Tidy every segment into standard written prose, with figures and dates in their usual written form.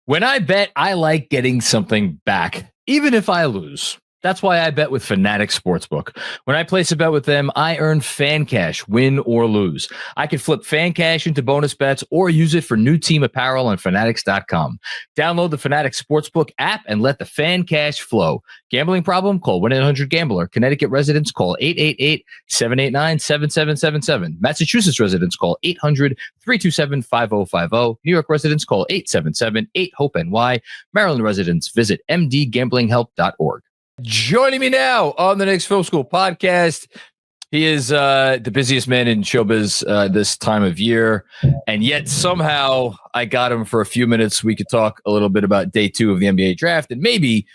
When I bet, I like getting something back, even if I lose. That's why I bet with Fanatic Sportsbook. When I place a bet with them, I earn fan cash, win or lose. I can flip fan cash into bonus bets or use it for new team apparel on Fanatics.com. Download the Fanatic Sportsbook app and let the fan cash flow. Gambling problem? Call 1-800-GAMBLER. Connecticut residents call 888-789-7777. Massachusetts residents call 800-327-5050. New York residents call 877-8-HOPE-NY. Maryland residents visit mdgamblinghelp.org. Joining me now on the Knicks Film School Podcast, he is the busiest man in showbiz this time of year, and yet somehow I got him for a few minutes. We could talk a little bit about day 2 of the NBA draft and maybe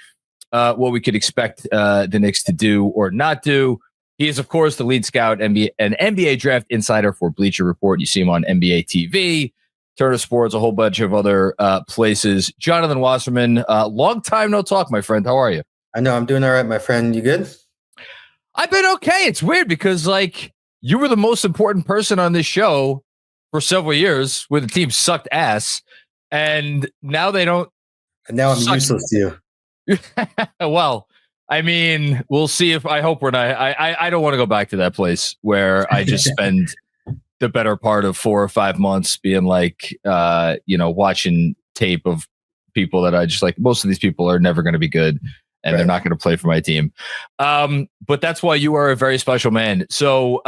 what we could expect the Knicks to do or not do. He is, of course, the lead scout and NBA draft insider for Bleacher Report. You see him on NBA TV, Turner Sports, a whole bunch of other places. Jonathan Wasserman, long time no talk, my friend. How are you? I know I'm doing all right, my friend. You good? I've been okay. It's weird because, like, you were the most important person on this show for several years where the team sucked ass, and now they don't. And now I'm useless to you. Well, I mean, we'll see if I hope we're not. I don't want to go back to that place where I just spend the better part of 4 or 5 months being like, watching tape of people that I just like. Most of these people are never going to be good. And they're not going to play for my team. But that's why you are a very special man. So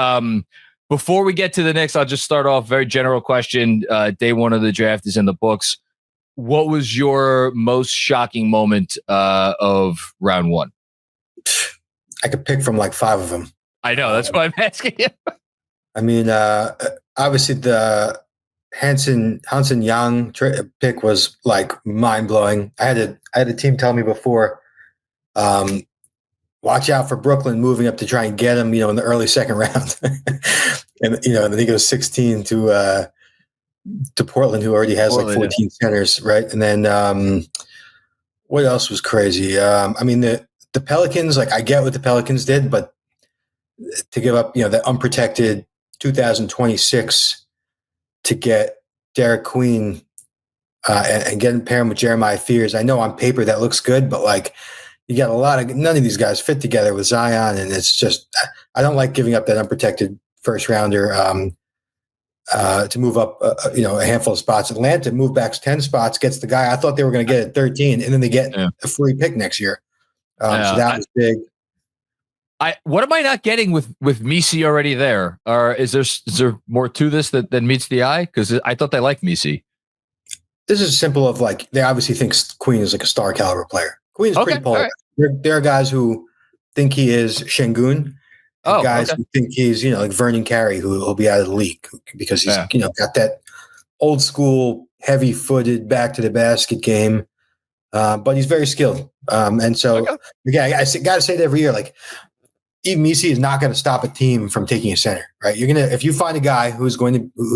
before we get to the Knicks, I'll just start off very general question. Day 1 of the draft is in the books. What was your most shocking moment of round 1? I could pick from like 5 of them. I know. That's why I'm asking you. I mean, obviously the Hansen Young pick was like mind blowing. I had a team tell me before, watch out for Brooklyn moving up to try and get him, in the early second round. And, I think it was 16 to Portland, who already has like 14 centers. Right. And then, what else was crazy? I mean, the Pelicans, like I get what the Pelicans did, but to give up, that unprotected 2026 to get Derek Queen, and pair him with Jeremiah Fears. I know on paper that looks good, but like, you got none of these guys fit together with Zion, and it's just I don't like giving up that unprotected first rounder to move up a handful of spots. Atlanta moved back 10 spots, gets the guy I thought they were going to get at 13, and then they get a free pick next year. So that was big. What am I not getting with Misi already there? Or is there more to this than meets the eye? Because I thought they liked Misi. This is simple of like they obviously think Queen is like a star caliber player. Queen's pretty polar. Right. There are guys who think he is Şengün, guys who think he's, like Vernon Carey, who will be out of the league because he's, got that old school, heavy footed, back to the basket game. But he's very skilled. And so, again, I got to say it every year, like, Yves Missi is not going to stop a team from taking a center, right? If you find a guy who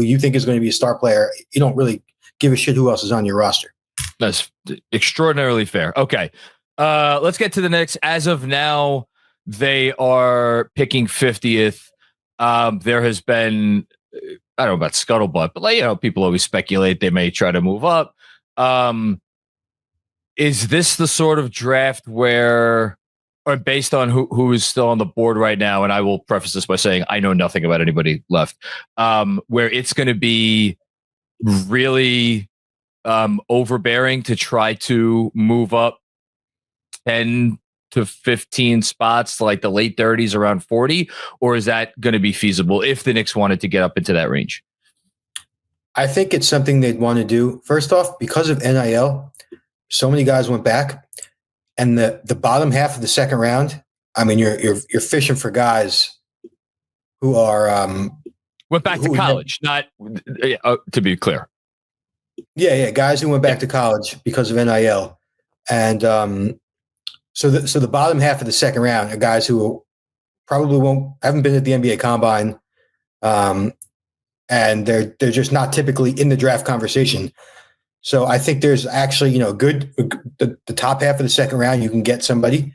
you think is going to be a star player, you don't really give a shit who else is on your roster. That's extraordinarily fair. Okay. Let's get to the Knicks. As of now, they are picking 50th. There has been, I don't know about scuttlebutt, but people always speculate they may try to move up. Is this the sort of draft where, or based on who is still on the board right now, and I will preface this by saying I know nothing about anybody left, where it's going to be really overbearing to try to move up 10 to 15 spots to like the late 30s, around 40, or is that going to be feasible if the Knicks wanted to get up into that range? I think it's something they'd want to do. First off, because of NIL, so many guys went back, and the bottom half of the second round, I mean, you're fishing for guys who are went back to college, not to be clear. Yeah, guys who went back to college because of NIL, and so the bottom half of the second round are guys who probably haven't been at the NBA Combine, and they're just not typically in the draft conversation. So I think there's actually the top half of the second round you can get somebody,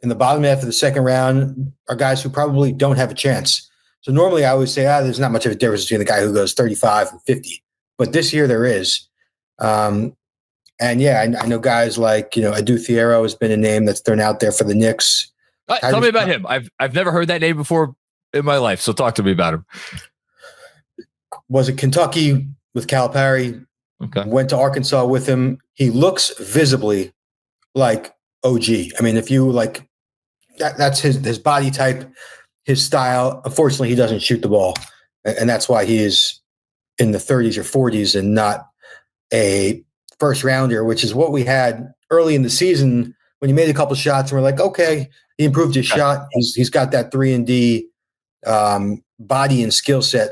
and the bottom half of the second round are guys who probably don't have a chance. So normally I would say there's not much of a difference between the guy who goes 35 and 50. But this year there is. And yeah, I know guys like, Adu Thiero has been a name that's thrown out there for the Knicks. Tell me about him. I've never heard that name before in my life. So talk to me about him. Was at Kentucky with Calipari. Okay. Went to Arkansas with him. He looks visibly like OG. I mean, if you like, that's his body type, his style. Unfortunately, he doesn't shoot the ball. And that's why he is in the 30s or 40s and not a first rounder, which is what we had early in the season when he made a couple shots and we're like, okay, he improved his shot. He's got that 3-and-D body and skill set,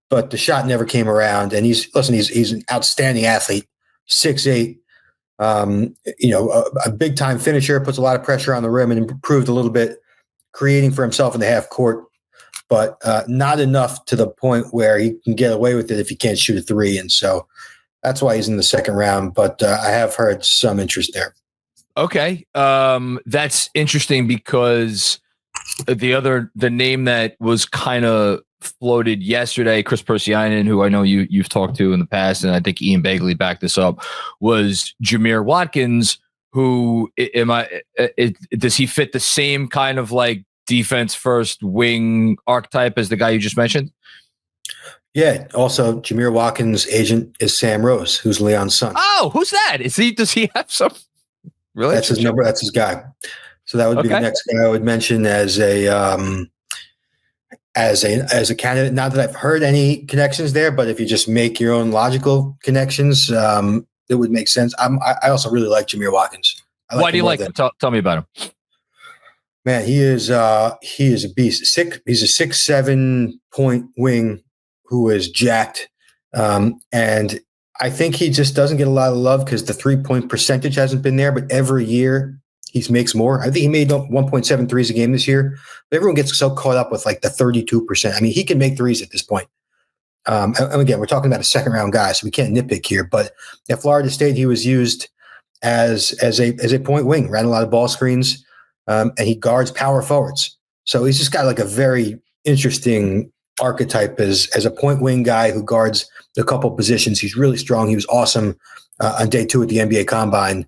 but the shot never came around. And he's an outstanding athlete, 6'8", a big time finisher, puts a lot of pressure on the rim and improved a little bit, creating for himself in the half court, but not enough to the point where he can get away with it if he can't shoot a three. And so that's why he's in the second round, but I have heard some interest there. Okay. That's interesting because the name that was kind of floated yesterday, Chris Persianen, who I know you've talked to in the past, and I think Ian Begley backed this up, was Jameer Watkins, who does he fit the same kind of like defense first wing archetype as the guy you just mentioned? Yeah. Also, Jameer Watkins' agent is Sam Rose, who's Leon's son. Oh, who's that? Does he have some? Really? That's his number. That's his guy. So that would be the next guy I would mention as a candidate. Not that I've heard any connections there, but if you just make your own logical connections, it would make sense. I also really like Jameer Watkins. Why do you like him? Tell me about him. Man, he is a beast. He's a 6'7" point wing who is jacked. And I think he just doesn't get a lot of love because the 3-point percentage hasn't been there, but every year he makes more. I think he made 1.7 threes a game this year. But everyone gets so caught up with like the 32%. I mean, he can make threes at this point. And again, we're talking about a second round guy, so we can't nitpick here. But at Florida State, he was used as a point wing, ran a lot of ball screens, and he guards power forwards. So he's just got like a very interesting archetype as a point wing guy who guards a couple positions. He's really strong. He was awesome on day 2 at the NBA Combine.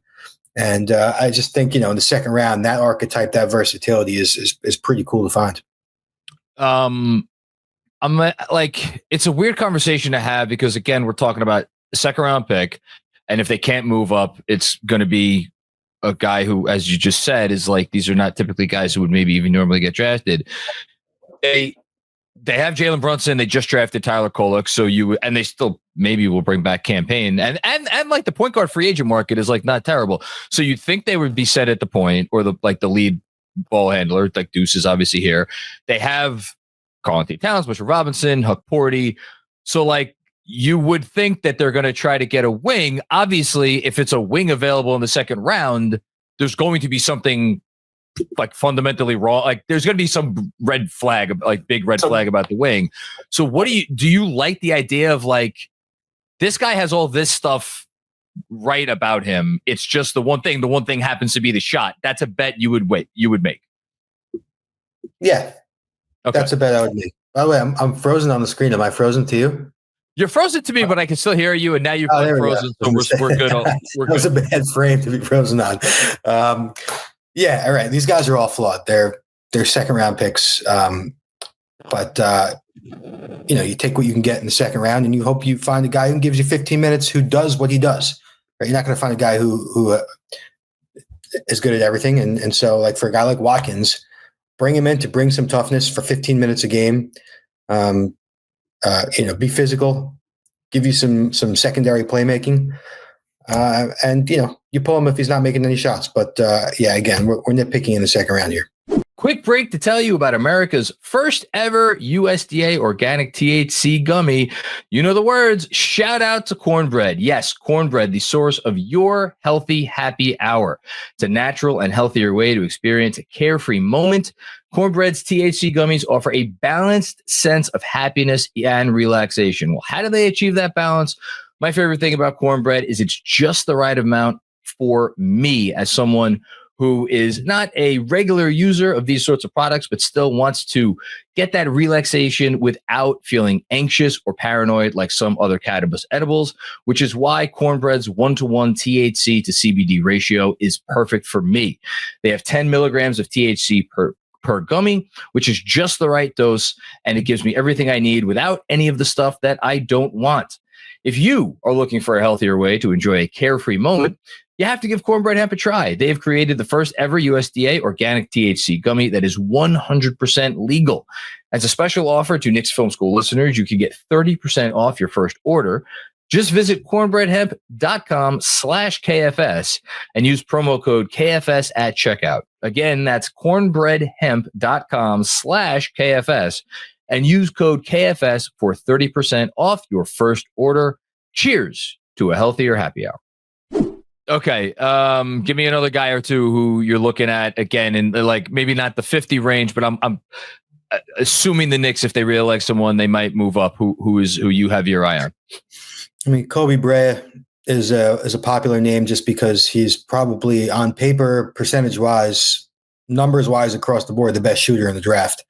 And I just think, in the second round, that archetype, that versatility is pretty cool to find. I'm like, it's a weird conversation to have because, again, we're talking about a second round pick. And if they can't move up, it's going to be a guy who, as you just said, is like, these are not typically guys who would maybe even normally get drafted. They have Jalen Brunson. They just drafted Tyler Kolek. And they still maybe will bring back Campaign. And like the point guard free agent market is like not terrible. So you'd think they would be set at the point or the lead ball handler, like Deuce is obviously here. They have Karl-Anthony Towns, Mitchell Robinson, Huck Porty. So like you would think that they're going to try to get a wing. Obviously, if it's a wing available in the second round, there's going to be something like fundamentally wrong. Like there's going to be some red flag, like big red flag about the wing. So do you like the idea of like, this guy has all this stuff right about him. It's just the one thing happens to be the shot. That's a bet you would make. Yeah. Okay. That's a bet I would make. By the way, I'm frozen on the screen. Am I frozen to you? You're frozen to me, but I can still hear you. And now you're frozen. So we're good. That was a bad frame to be frozen on. Yeah, all right. These guys are all flawed. They're second round picks. But you take what you can get in the second round and you hope you find a guy who gives you 15 minutes who does what he does. Right? You're not going to find a guy who is good at everything. And so like for a guy like Watkins, bring him in to bring some toughness for 15 minutes a game. Be physical, give you some secondary playmaking. And you pull him if he's not making any shots. But again, we're nitpicking in the second round here. Quick break to tell you about America's first ever USDA organic THC gummy. You know the words. Shout out to Cornbread. Yes, Cornbread, the source of your healthy happy hour. It's a natural and healthier way to experience a carefree moment. Cornbread's THC gummies offer a balanced sense of happiness and relaxation. Well, how do they achieve that balance? My favorite thing about Cornbread is it's just the right amount for me as someone who is not a regular user of these sorts of products, but still wants to get that relaxation without feeling anxious or paranoid like some other cannabis edibles, which is why Cornbread's 1-to-1 THC to CBD ratio is perfect for me. They have 10 milligrams of THC per gummy, which is just the right dose, and it gives me everything I need without any of the stuff that I don't want. If you are looking for a healthier way to enjoy a carefree moment, you have to give Cornbread Hemp a try. They have created the first ever USDA organic THC gummy that is 100% legal. As a special offer to Knicks Film School listeners, you can get 30% off your first order. Just visit cornbreadhemp.com/KFS and use promo code KFS at checkout. Again, that's cornbreadhemp.com/KFS and use code KFS for 30% off your first order. Cheers to a healthier happy hour. Okay, give me another guy or two who you're looking at again, and like maybe not the 50 range, but I'm assuming the Knicks, if they really like someone, they might move up. Who you have your eye on? I mean, Kobe Bryant is a popular name just because he's probably on paper, percentage wise, numbers wise across the board, the best shooter in the draft.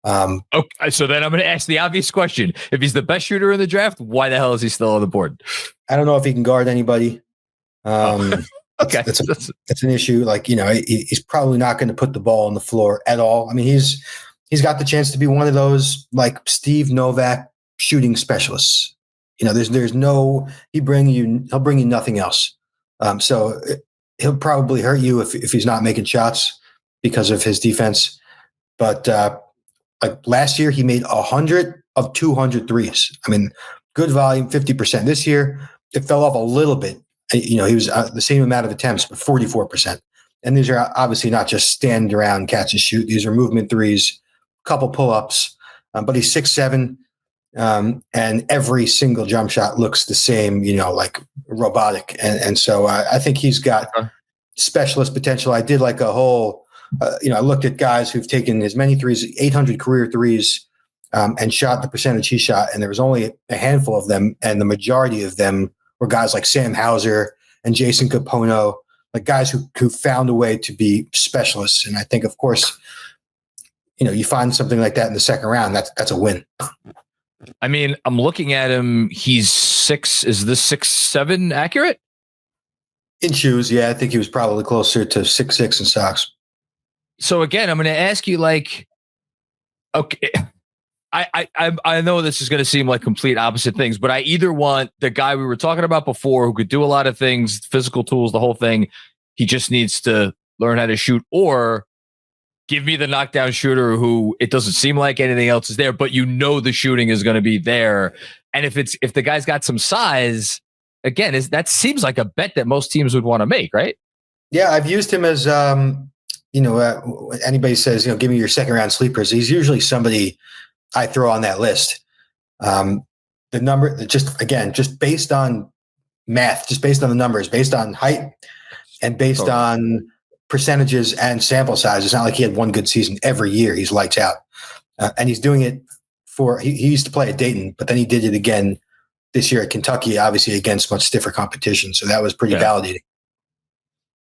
Okay, so then I'm going to ask the obvious question: if he's the best shooter in the draft, why the hell is he still on the board? I don't know if he can guard anybody. Okay, that's an issue. Like, he's probably not going to put the ball on the floor at all. I mean, he's got the chance to be one of those like Steve Novak shooting specialists. There's no he'll bring you nothing else. So he'll probably hurt you if he's not making shots because of his defense. But like last year, he made 100 of 200 threes. I mean, good volume, 50%. This year, it fell off a little bit. He was the same amount of attempts, but 44%. And these are obviously not just stand around, catch and shoot. These are movement threes, a couple pull-ups. But he's 6'7", and every single jump shot looks the same, like robotic. And so I think he's got specialist potential. I did like a whole, I looked at guys who've taken as many threes, 800 career threes, and shot the percentage he shot. And there was only a handful of them, and the majority of them were guys like Sam Hauser and Jason Capono, like guys who found a way to be specialists. And I think, of course, you find something like that in the second round, that's a win. I mean, I'm looking at him. He's 6. Is this 6'7" accurate? In shoes, yeah. I think he was probably closer to 6'6" in socks. So again, I'm going to ask you, like, okay, I know this is going to seem like complete opposite things, but I either want the guy we were talking about before who could do a lot of things, physical tools, the whole thing. He just needs to learn how to shoot, or give me the knockdown shooter who it doesn't seem like anything else is there, but the shooting is going to be there. And if the guy's got some size, again, that seems like a bet that most teams would want to make, right? Yeah, I've used him as, anybody says, give me your second round sleepers. He's usually somebody I throw on that list. The number, just based on math, just based on the numbers, based on height, and based on percentages and sample size. It's not like he had one good season every year. He's lights out. And he's doing it he used to play at Dayton, but then he did it again this year at Kentucky, obviously against much stiffer competition. So that was pretty validating.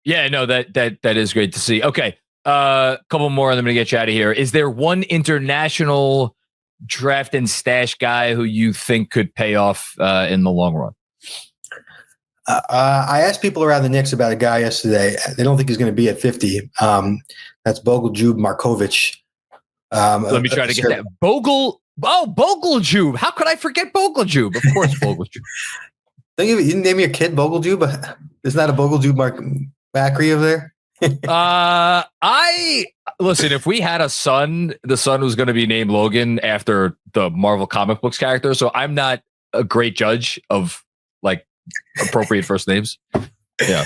Yeah, no, that is great to see. Okay. Couple more and I'm going to get you out of here. Is there one international draft and stash guy who you think could pay off in the long run? I asked people around the Knicks about a guy yesterday. They don't think he's going to be at 50. That's Bogoljub Markovic. Let me try to get that. Bogoljub. How could I forget Bogoljub? Of course, Bogoljub. You didn't name your kid Bogoljub? Isn't that a Bogoljub Macri over there? Listen, if we had a son, the son was going to be named Logan after the Marvel comic books character. So I'm not a great judge of like appropriate first names. Yeah.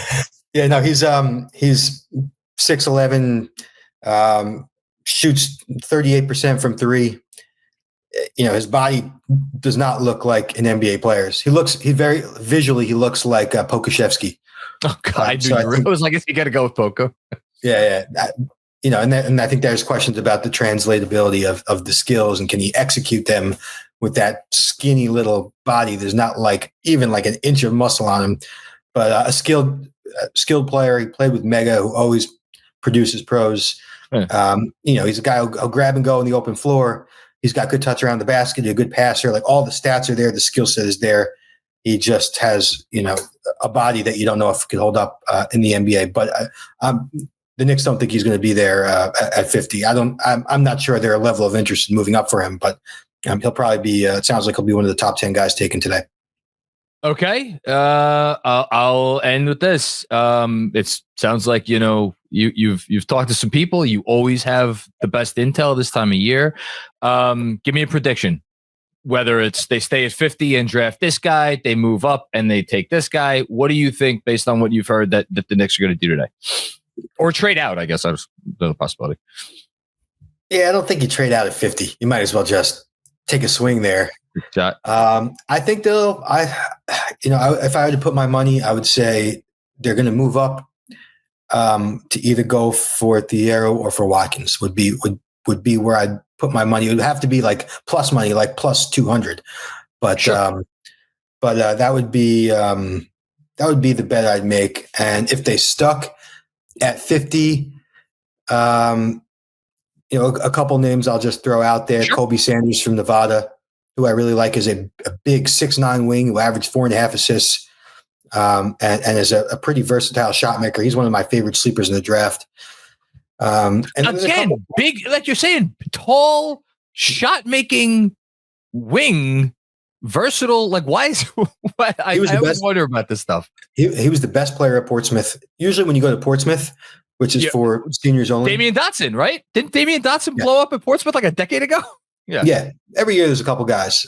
Yeah, no, he's 6'11", shoots 38% from three. His body does not look like an NBA player's. He looks like Pokusevski. Oh God, I was like, you got to go with Poco. Yeah. And I think there's questions about the translatability of the skills, and can he execute them with that skinny little body? There's not even an inch of muscle on him, but a skilled player. He played with Mega, who always produces pros. He's a guy who'll grab and go in the open floor. He's got good touch around the basket, a good passer. Like all the stats are there. The skill set is there. He just has, a body that you don't know if it could hold up in the NBA. But the Knicks don't think he's going to be there at 50. I'm not sure their level of interest in moving up for him, but he'll probably be. It sounds like he'll be one of the top 10 guys taken today. Okay. I'll end with this. It sounds like, you've talked to some people. You always have the best intel this time of year. Give me a prediction, whether it's they stay at 50 and draft this guy, they move up and they take this guy. What do you think, based on what you've heard, that the Knicks are going to do today? Or trade out, I guess. That's a possibility. Yeah, I don't think you trade out at 50. You might as well just take a swing there. I think if I had to put my money, I would say they're going to move up to either go for Thiero or for Watkins would be where I'd put my money. It would have to be like plus money, like plus 200, but sure. That would be the bet I'd make. And if they stuck at 50, a couple names I'll just throw out there. Sure. Kobe Sanders from Nevada, who I really like, is a big 6'9" wing who averaged 4.5 assists and is a pretty versatile shot maker. He's one of my favorite sleepers in the draft. And again, big, like you're saying, tall, shot making wing, versatile. Like, why is I always wonder about this stuff. He was the best player at Portsmouth. Usually, when you go to Portsmouth, which is for seniors only, Damian Dotson, right? Didn't Damian Dotson blow up at Portsmouth like a decade ago? Yeah. Every year there's a couple guys,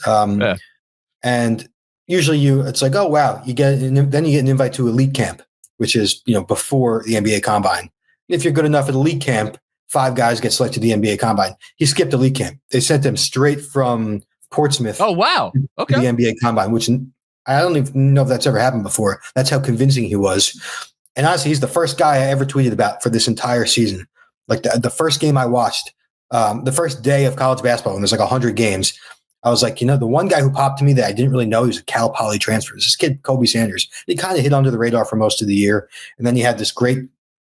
and usually it's like, oh wow, then you get an invite to elite camp, which is before the NBA Combine. If you're good enough at elite camp, 5 guys get selected to the NBA Combine. He skipped elite camp. They sent him straight from Portsmouth. Oh wow, okay. To the NBA Combine, which I don't even know if that's ever happened before. That's how convincing he was. And honestly, he's the first guy I ever tweeted about for this entire season. Like the first game I watched. The first day of college basketball, when there's like 100 games, I was like, the one guy who popped to me that I didn't really know, he was a Cal Poly transfer. This kid, Kobe Sanders. He kind of hit under the radar for most of the year. And then he had this great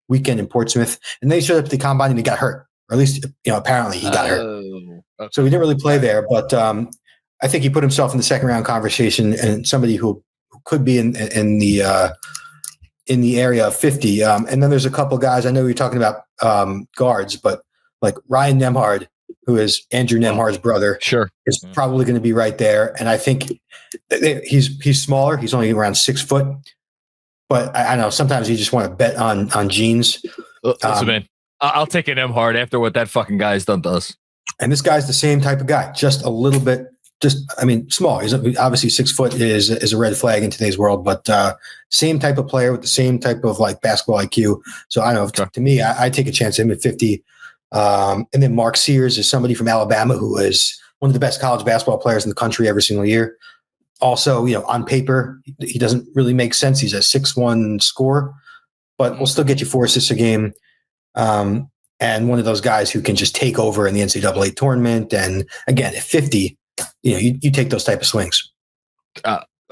weekend in Portsmouth. And then he showed up at the Combine and he got hurt. Or at least, apparently he got hurt. Okay. So he didn't really play there. But I think he put himself in the second round conversation and somebody who could be in the area of 50. And then there's a couple guys. I know you're talking about guards, but like Ryan Nembhard, who is Andrew Nembhard's brother, is probably going to be right there. And I think he's smaller. He's only around 6 foot. But I know sometimes you just want to bet on genes. Listen, man, I'll take an Nembhard after what that fucking guy has done to us. And this guy's the same type of guy, just a little bit. Small. He's obviously 6 foot is a red flag in today's world, but same type of player with the same type of like basketball IQ. So I don't know. To me, I take a chance at him at 50. And then Mark Sears is somebody from Alabama who is one of the best college basketball players in the country every single year. Also, on paper, he doesn't really make sense. He's a 6'1" scorer, but will still get you 4 assists a game. And one of those guys who can just take over in the NCAA tournament. And again, at 50, you take those type of swings.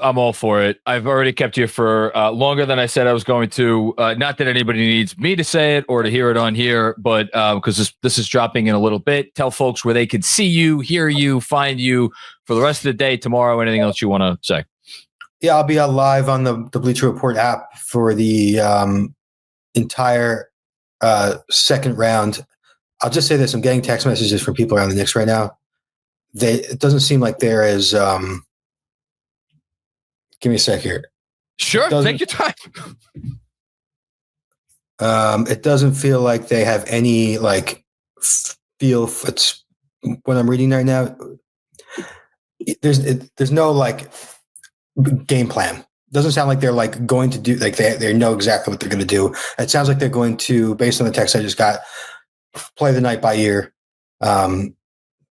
I'm all for it. I've already kept you for longer than I said I was going to. Not that anybody needs me to say it or to hear it on here, but because this is dropping in a little bit. Tell folks where they could see you, hear you, find you for the rest of the day, tomorrow, anything else you want to say. Yeah, I'll be live on the Bleacher Report app for the entire second round. I'll just say this. I'm getting text messages from people around the Knicks right now. It doesn't seem like there is give me a sec here. Sure, take your time. It doesn't feel like they have any feel. It's what I'm reading right now. There's no game plan. Doesn't sound like they're going to do they know exactly what they're going to do. It sounds like they're going to, based on the text I just got, play the night by ear.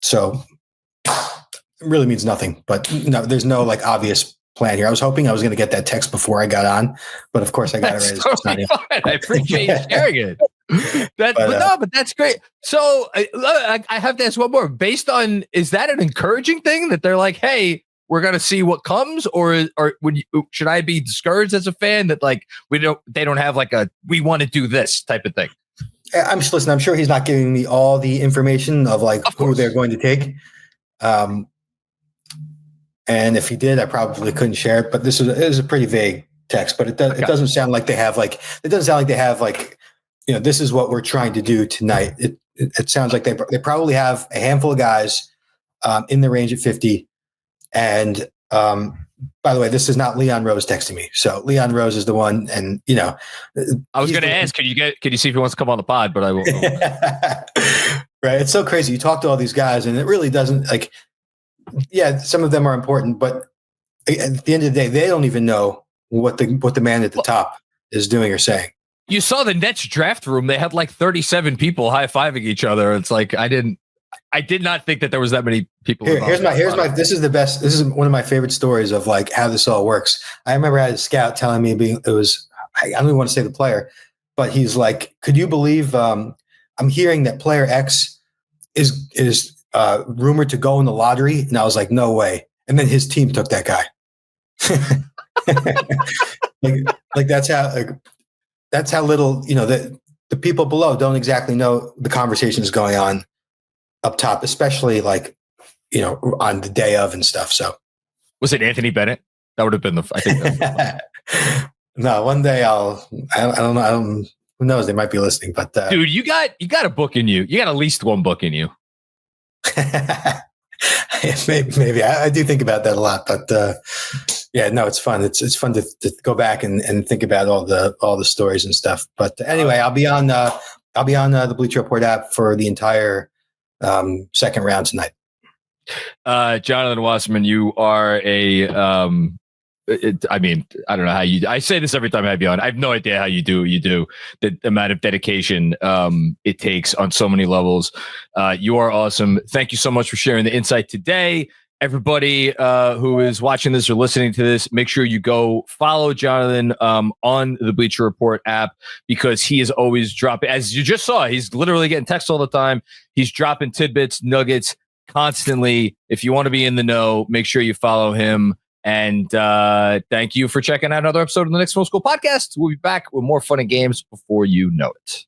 So it really means nothing. But no, there's no obvious plan here. I was hoping I was going to get that text before I got on, but of course I got it right. Totally fine. I appreciate you sharing it. But that's great. So I have to ask one more. Based on, is that an encouraging thing that they're like, hey, we're going to see what comes, or should I be discouraged as a fan that they don't have we want to do this type of thing? I'm just listening. I'm sure he's not giving me all the information of like who they're going to take. And if he did, I probably couldn't share it. But it is a pretty vague text. But it doesn't sound like they have like this is what we're trying to do tonight. It sounds like they probably have a handful of guys in the range at 50. And by the way, this is not Leon Rose texting me. So Leon Rose is the one, and I was going to ask, could you see if he wants to come on the pod? But I will. Right, it's so crazy. You talk to all these guys, and it really doesn't like. Yeah, some of them are important, but at the end of the day, they don't even know what the man at the top is doing or saying. You saw the Nets draft room; they had like 37 people high-fiving each other. It's like I did not think that there was that many people. Here's my. This is the best. This is one of my favorite stories of like how this all works. I remember I had a scout telling me I don't even want to say the player, but he's like, "Could you believe? I'm hearing that player X is rumored to go in the lottery," and I was like, "No way!" And then his team took that guy. like that's how little the people below don't exactly know the conversation is going on up top, especially like on the day of and stuff. So was it Anthony Bennett? That would have been I think. No, one day I don't know. Who knows? They might be listening, but dude, you got a book in you. You got at least one book in you. maybe I do think about that a lot, but yeah, no, it's fun. It's fun to go back and think about all the stories and stuff. But anyway, I'll be on the Bleacher Report app for the entire second round tonight. Jonathan Wasserman, you are a I don't know how I say this every time I have you on. I have no idea how you do the amount of dedication it takes on so many levels. You are awesome. Thank you so much for sharing the insight today. Everybody who is watching this or listening to this, make sure you go follow Jonathan on the Bleacher Report app, because he is always dropping, as you just saw, he's literally getting texts all the time. He's dropping tidbits, nuggets constantly. If you want to be in the know, make sure you follow him. And thank you for checking out another episode of the Knicks Film School Podcast. We'll be back with more fun and games before you know it.